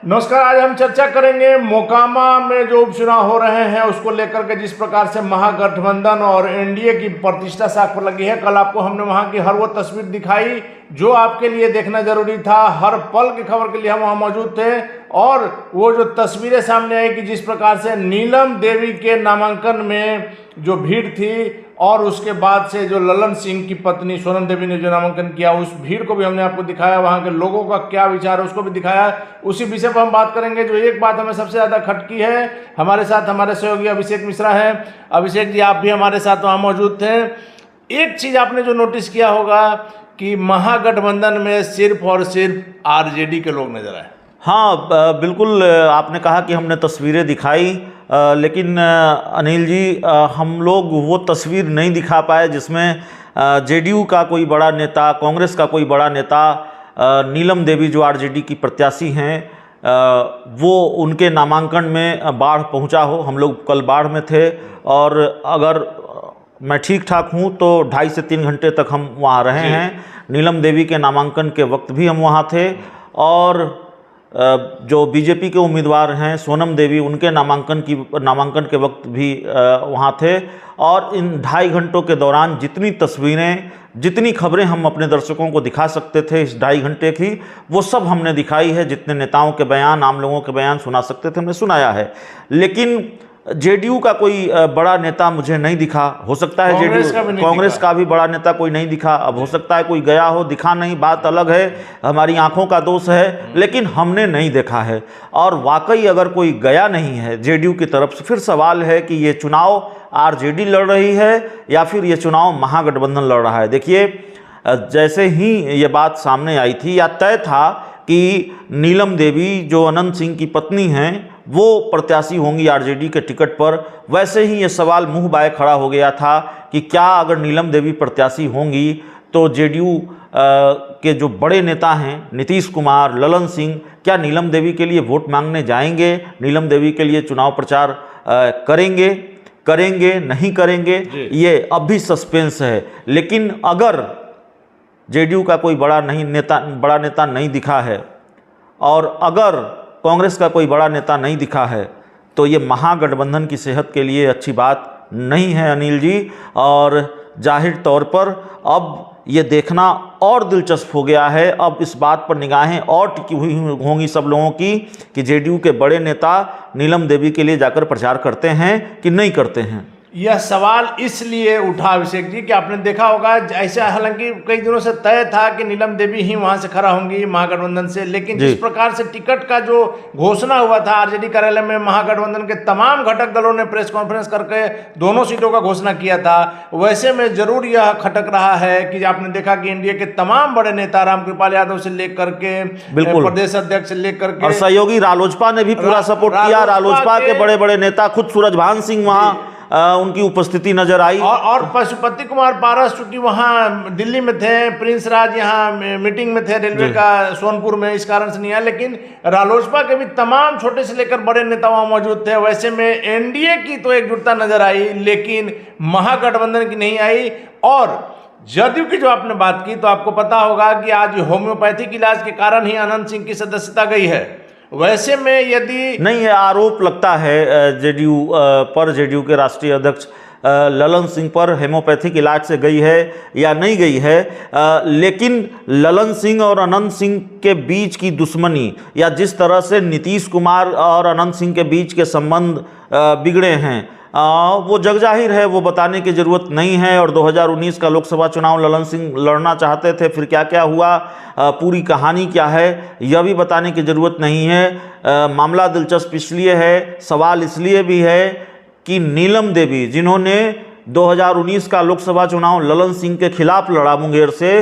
नमस्कार। आज हम चर्चा करेंगे मोकामा में जो उपचुनाव हो रहे हैं उसको लेकर के, जिस प्रकार से महागठबंधन और एनडीए की प्रतिष्ठा साख पर लगी है। कल आपको हमने वहां की हर वो तस्वीर दिखाई जो आपके लिए देखना जरूरी था। हर पल की खबर के लिए हम वहां मौजूद थे और वो जो तस्वीरें सामने आई कि जिस प्रकार से नीलम देवी के नामांकन में जो भीड़ थी और उसके बाद से जो ललन सिंह की पत्नी सोनम देवी ने जो नामांकन किया, उस भीड़ को भी हमने आपको दिखाया। वहां के लोगों का क्या विचार है उसको भी दिखाया। उसी विषय पर हम बात करेंगे। जो एक बात हमें सबसे ज़्यादा खटकी है, हमारे साथ हमारे सहयोगी अभिषेक मिश्रा हैं। अभिषेक जी, आप भी हमारे साथ वहाँ मौजूद थे। एक चीज़ आपने जो नोटिस किया होगा कि महागठबंधन में सिर्फ और सिर्फ आरजेडी के लोग नजर आए। हाँ, बिल्कुल आपने कहा कि हमने तस्वीरें दिखाई, लेकिन अनिल जी, हम लोग वो तस्वीर नहीं दिखा पाए जिसमें जेडीयू का कोई बड़ा नेता, कांग्रेस का कोई बड़ा नेता, नीलम देवी जो आरजेडी की प्रत्याशी हैं, वो उनके नामांकन में बाढ़ पहुंचा हो। हम लोग कल बाढ़ में थे और अगर मैं ठीक ठाक हूं तो 2.5 से 3 घंटे तक हम वहां रहे हैं। नीलम देवी के नामांकन के वक्त भी हम वहां थे और जो बीजेपी के उम्मीदवार हैं सोनम देवी, उनके नामांकन के वक्त भी वहाँ थे। और इन 2.5 घंटों के दौरान जितनी तस्वीरें, जितनी खबरें हम अपने दर्शकों को दिखा सकते थे इस 2.5 घंटे की, वो सब हमने दिखाई है। जितने नेताओं के बयान, आम लोगों के बयान सुना सकते थे हमने सुनाया है। लेकिन जेडीयू का कोई बड़ा नेता मुझे नहीं दिखा। हो सकता है जेडीयू, कांग्रेस का भी बड़ा नेता कोई नहीं दिखा। अब हो सकता है कोई गया हो, दिखा नहीं, बात अलग है, हमारी आंखों का दोष है, लेकिन हमने नहीं देखा है। और वाकई अगर कोई गया नहीं है जेडीयू की तरफ से, फिर सवाल है कि ये चुनाव आरजेडी लड़ रही है या फिर ये चुनाव महागठबंधन लड़ रहा है। देखिए, जैसे ही ये बात सामने आई थी या तय था कि नीलम देवी जो अनंत सिंह की पत्नी हैं वो प्रत्याशी होंगी आरजेडी के टिकट पर, वैसे ही ये सवाल मुंह बाय खड़ा हो गया था कि क्या अगर नीलम देवी प्रत्याशी होंगी तो जेडीयू के जो बड़े नेता हैं नीतीश कुमार, ललन सिंह, क्या नीलम देवी के लिए वोट मांगने जाएंगे, नीलम देवी के लिए चुनाव प्रचार करेंगे नहीं करेंगे, ये अब भी सस्पेंस है। लेकिन अगर जेडीयू का कोई बड़ा नेता नहीं दिखा है और अगर कांग्रेस का कोई बड़ा नेता नहीं दिखा है तो ये महागठबंधन की सेहत के लिए अच्छी बात नहीं है अनिल जी। और जाहिर तौर पर अब ये देखना और दिलचस्प हो गया है, अब इस बात पर निगाहें और टिकी हुई होंगी सब लोगों की कि जेडीयू के बड़े नेता नीलम देवी के लिए जाकर प्रचार करते हैं कि नहीं करते हैं। यह सवाल इसलिए उठा अभिषेक जी कि आपने देखा होगा, ऐसा हालांकि कई दिनों से तय था कि नीलम देवी ही वहां से खड़ा होंगी महागठबंधन से, लेकिन जिस प्रकार से टिकट का जो घोषणा हुआ था आरजेडी कार्यालय में, महागठबंधन के तमाम घटक दलों ने प्रेस कॉन्फ्रेंस करके दोनों सीटों का घोषणा किया था। वैसे में जरूर यह खटक रहा है कि आपने देखा कि एनडीए के तमाम बड़े नेता, रामकृपाल यादव से लेकर के प्रदेश अध्यक्ष से लेकर के, और सहयोगी रालोजपा ने भी पूरा सपोर्ट किया। रालोजपा के बड़े बड़े नेता, खुद सूरजभान सिंह वहां उनकी उपस्थिति नजर आई। और पशुपति कुमार पारस चूंकि वहाँ दिल्ली में थे, प्रिंस राज यहाँ मीटिंग में थे रेलवे का सोनपुर में, इस कारण से नहीं आया। लेकिन रालोसपा के भी तमाम छोटे से लेकर बड़े नेता वहाँ मौजूद थे। वैसे में एनडीए की तो एकजुटता नजर आई लेकिन महागठबंधन की नहीं आई। और जदयू की जो आपने बात की तो आपको पता होगा कि आज होम्योपैथिक इलाज के कारण ही अनंत सिंह की सदस्यता गई है। वैसे में यदि नहीं, आरोप लगता है जेडीयू पर, जेडीयू के राष्ट्रीय अध्यक्ष ललन सिंह पर हेमोपैथिक इलाज से गई है या नहीं गई है, लेकिन ललन सिंह और अनंत सिंह के बीच की दुश्मनी या जिस तरह से नीतीश कुमार और अनंत सिंह के बीच के संबंध बिगड़े हैं, वो जग जाहिर है, वो बताने की ज़रूरत नहीं है। और 2019 का लोकसभा चुनाव ललन सिंह लड़ना चाहते थे, फिर क्या क्या हुआ, पूरी कहानी क्या है, यह भी बताने की ज़रूरत नहीं है। मामला दिलचस्प इसलिए है, सवाल इसलिए भी है कि नीलम देवी जिन्होंने 2019 का लोकसभा चुनाव ललन सिंह के खिलाफ लड़ा मुंगेर से,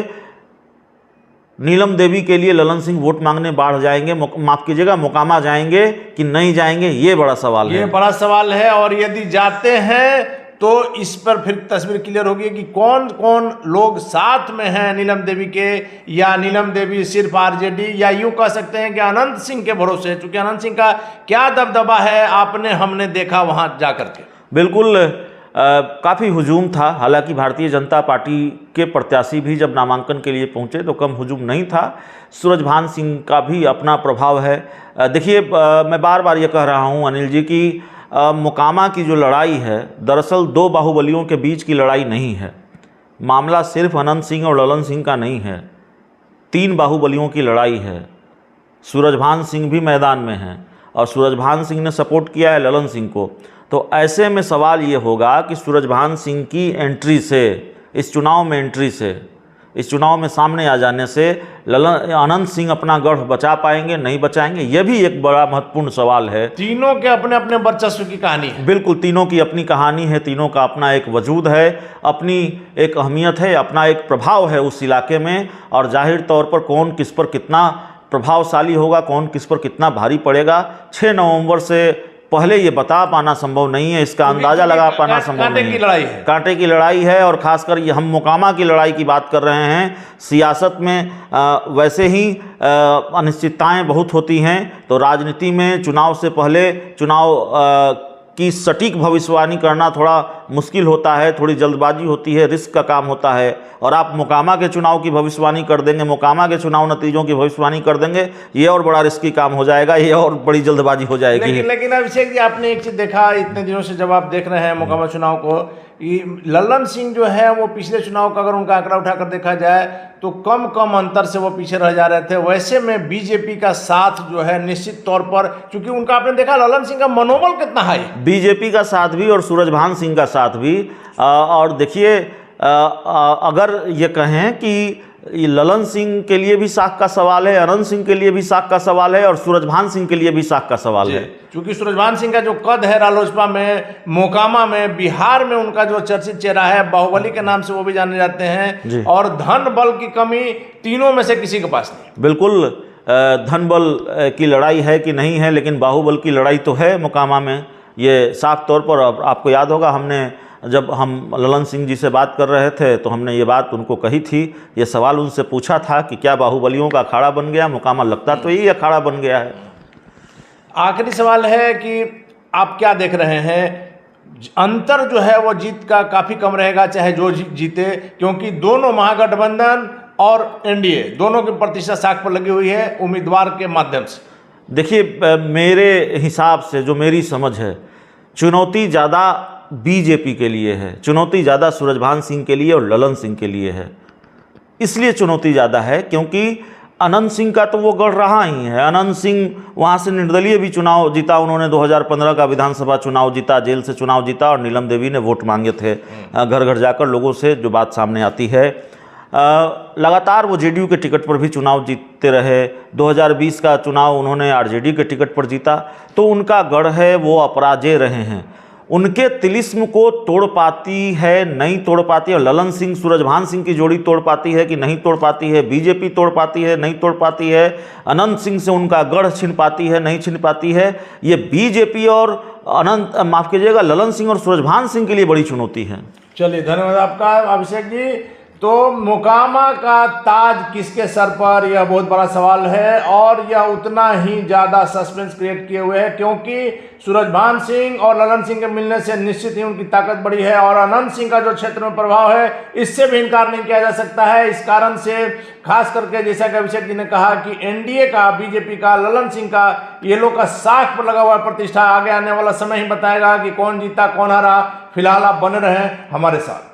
नीलम देवी के लिए ललन सिंह वोट मांगने बाढ़ जाएंगे, माफ कीजिएगा मोकामा जाएंगे कि नहीं जाएंगे, ये बड़ा सवाल है। ये बड़ा सवाल है। और यदि जाते हैं तो इस पर फिर तस्वीर क्लियर होगी कि कौन कौन लोग साथ में हैं नीलम देवी के, या नीलम देवी सिर्फ आरजेडी, या यूं कह सकते हैं कि अनंत सिंह के भरोसे, चूंकि अनंत सिंह का क्या दबदबा है आपने हमने देखा वहां जाकर के। बिल्कुल, काफ़ी हुजूम था। हालांकि भारतीय जनता पार्टी के प्रत्याशी भी जब नामांकन के लिए पहुंचे तो कम हुजूम नहीं था। सूरजभान सिंह का भी अपना प्रभाव है। देखिए, मैं बार बार ये कह रहा हूं अनिल जी कि मोकामा की जो लड़ाई है दरअसल दो बाहुबलियों के बीच की लड़ाई नहीं है। मामला सिर्फ अनंत सिंह और ललन सिंह का नहीं है, 3 बाहुबलियों की लड़ाई है। सूरजभान सिंह भी मैदान में हैं और सूरजभान सिंह ने सपोर्ट किया है ललन सिंह को। तो ऐसे में सवाल ये होगा कि सूरजभान सिंह की एंट्री से, इस चुनाव में एंट्री से, इस चुनाव में सामने आ जाने से अनंत सिंह अपना गढ़ बचा पाएंगे, नहीं बचाएंगे, यह भी एक बड़ा महत्वपूर्ण सवाल है। तीनों के अपने अपने वर्चस्व की कहानी है। बिल्कुल, तीनों की अपनी कहानी है, तीनों का अपना एक वजूद है, अपनी एक अहमियत है, अपना एक प्रभाव है उस इलाके में। और जाहिर तौर पर कौन किस पर कितना प्रभावशाली होगा, कौन किस पर कितना भारी पड़ेगा, 6 नवंबर से पहले ये बता पाना संभव नहीं है, इसका अंदाजा लगा पाना संभव नहीं है। कांटे की लड़ाई है और खासकर ये हम मोकामा की लड़ाई की बात कर रहे हैं। सियासत में वैसे ही अनिश्चितताएं बहुत होती हैं, तो राजनीति में चुनाव से पहले चुनाव की सटीक भविष्यवाणी करना थोड़ा मुश्किल होता है, थोड़ी जल्दबाजी होती है, रिस्क का काम होता है। और आप मोकामा के चुनाव की भविष्यवाणी कर देंगे, मोकामा के चुनाव नतीजों की भविष्यवाणी कर देंगे, ये और बड़ा रिस्की काम हो जाएगा, ये और बड़ी जल्दबाजी हो जाएगी। लेकिन अभिषेक जी, आपने एक चीज देखा इतने दिनों से जब आप देख रहे हैं मोकामा चुनाव को, ललन सिंह जो है वो पिछले चुनाव का अगर उनका आंकड़ा उठाकर देखा जाए तो कम अंतर से वो पीछे रह जा रहे थे। वैसे में बीजेपी का साथ जो है निश्चित तौर पर, क्योंकि उनका आपने देखा ललन सिंह का मनोबल कितना हाई, बीजेपी का साथ भी और सूरजभान सिंह का साथ भी। और देखिए, अगर ये कहें कि ललन सिंह के लिए भी साख का सवाल है, अनंत सिंह के लिए भी साख का सवाल है और सूरजभान सिंह के लिए भी साख का सवाल है। क्योंकि सूरजभान सिंह का जो कद है रालोसपा में, मोकामा में, बिहार में उनका जो चर्चित चेहरा है, बाहुबली के नाम से वो भी जाने जाते हैं, और धन बल की कमी तीनों में से किसी के पास नहीं। बिल्कुल, धन बल की लड़ाई है कि नहीं है, लेकिन बाहुबल की लड़ाई तो है मोकामा में, ये साफ तौर पर। आपको याद होगा, हमने जब हम ललन सिंह जी से बात कर रहे थे तो हमने ये बात उनको कही थी, ये सवाल उनसे पूछा था कि क्या बाहुबलियों का अखाड़ा बन गया मोकामा? लगता तो यही अखाड़ा बन गया है। आखिरी सवाल है कि आप क्या देख रहे हैं, अंतर जो है वो जीत का काफ़ी कम रहेगा चाहे जो जीते, क्योंकि दोनों महागठबंधन और एनडीए दोनों की प्रतिष्ठा साख पर लगी हुई है उम्मीदवार के माध्यम से। देखिए, मेरे हिसाब से, जो मेरी समझ है, चुनौती ज़्यादा बीजेपी के लिए है, चुनौती ज़्यादा सूरजभान सिंह के लिए और ललन सिंह के लिए है। इसलिए चुनौती ज़्यादा है क्योंकि अनंत सिंह का तो वो गढ़ रहा ही है। अनंत सिंह वहाँ से निर्दलीय भी चुनाव जीता, उन्होंने 2015 का विधानसभा चुनाव जीता, जेल से चुनाव जीता, और नीलम देवी ने वोट मांगे थे घर घर जाकर लोगों से, जो बात सामने आती है। लगातार वो जेडीयू के टिकट पर भी चुनाव जीतते रहे। 2020 का चुनाव उन्होंने आरजेडी के टिकट पर जीता, तो उनका गढ़ है, वो अपराजय रहे हैं। उनके तिलिस्म को तोड़ पाती है, नहीं तोड़ पाती है, ललन सिंह सूरजभान सिंह की जोड़ी तोड़ पाती है कि नहीं तोड़ पाती है, बीजेपी तोड़ पाती है, नहीं तोड़ पाती है, अनंत सिंह से उनका गढ़ छिन पाती है, नहीं छिन पाती है, ये बीजेपी और माफ़ कीजिएगा, ललन सिंह और सूरजभान सिंह के लिए बड़ी चुनौती है। चलिए, धन्यवाद आपका अभिषेक जी। तो मोकामा का ताज किसके सर पर, यह बहुत बड़ा सवाल है, और यह उतना ही ज़्यादा सस्पेंस क्रिएट किए हुए है क्योंकि सूरजभान सिंह और ललन सिंह के मिलने से निश्चित ही उनकी ताकत बढ़ी है, और अनंत सिंह का जो क्षेत्र में प्रभाव है इससे भी इनकार नहीं किया जा सकता है। इस कारण से खास करके जैसा कि अभिषेक जी ने कहा कि एनडीए का, बीजेपी का, ललन सिंह का, ये लोग का साख पर लगा हुआ प्रतिष्ठा, आगे आने वाला समय ही बताएगा कि कौन जीता कौन हारा। फिलहाल आप बने रहें हमारे साथ।